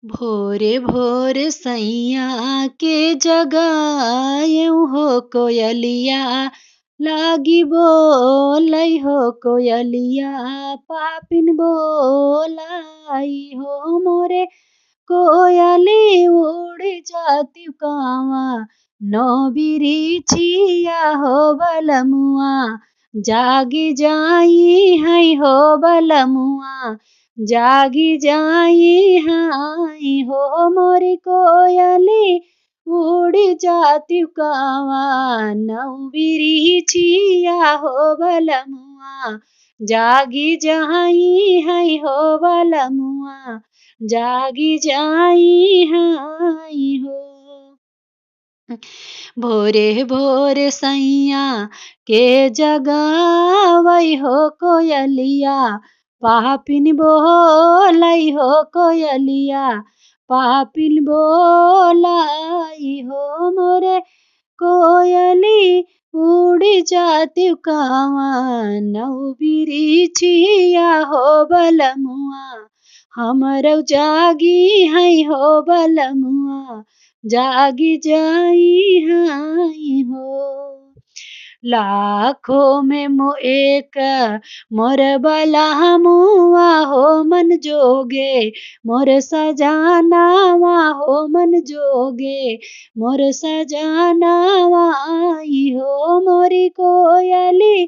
भोरे भोर सैया के जगायऊ हो कोयलिया लागी बोलै हो कोयलिया पापिन बोलाई हो मोरे कोयली उड़ जाती कावा नौ बिरिछिया हो बलमुआ जागी जाई है हो बलमुआ जागी जाई हाई हो मोरी कोयली उड़ी जाती कावा नौ बिरिछिया हो बलमुआ जागी जाई है हो बलमुआ जागी जाई हाई हो। भोरे भोर सैया के जगावई हो कोयलिया पापिन बोलै हो कोयलिया पापिन बोलाई हो मोरे कोयली उड़ी जाती कावा नौ बिरिछिया हो बलमुआ हमरौ जागी है हो बलमुआ जागी जाई हाई हो। लाखों में एक मोर बलमुआ हो मन जोगे मोर सजनावा हो मन जोगे मोर सजनावा आई हो मोरी कोयली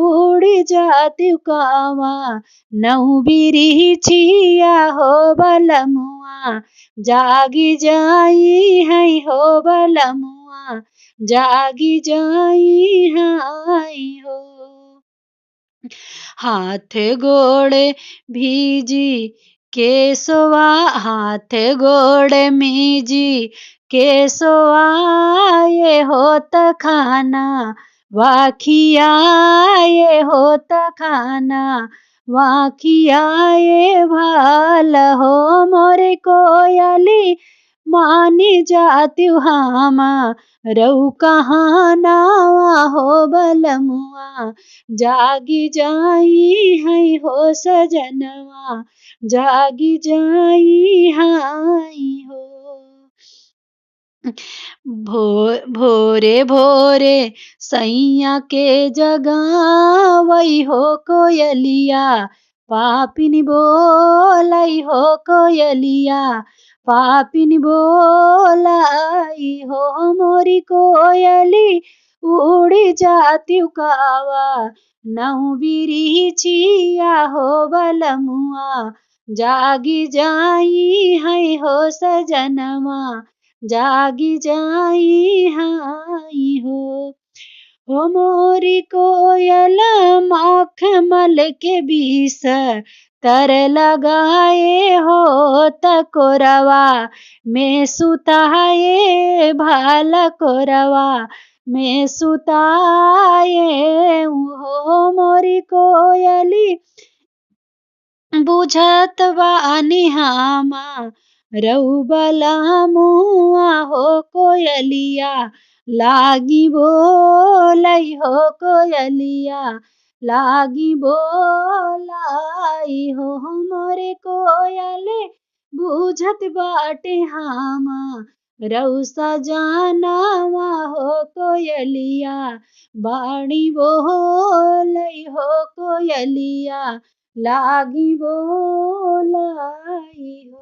उड़ी जाती कावा नौ बिरिछिया हो बलमुआ जागी जाई है हो बलमुआ जागी जाई हाई हो। हाथ गोड़े भीजी केसवा हाथ गोड़े मीजी केसवा ये होत खाना वाखियाए होत खाना वाखियाए भाल हो मोरे कोयली मानी जाती हामा रऊ कहानावा हो बलमुआ जागी जाई है हो सजनवा जागी जाई हाई हो। भोरे भोरे सैया के जगावई हो कोयलिया पापिन बोलै हो कोयलिया पापिन बोलाई हो मोरी कोयली उड़ी जाती कावा नौ बिरिछिया हो बलमुआ जागी जाई है हो सजनवा जागी जाई हाई हो मोरी कोयल माख मल के बीस तर लगाए हो तकोरवा में सुताए भाल कोरवा में सुताए हो मोरी कोयली बुझत बानी हामा रऊ बलमुआ हो कोयलिया लागी बोलै हो कोयलिया लागी बोलाई हो मोरे कोयले बुझत बाटे हामा रऊ सजनावा हो कोयलिया बाणी बोलै हो कोयलिया लागी बोलाई हो।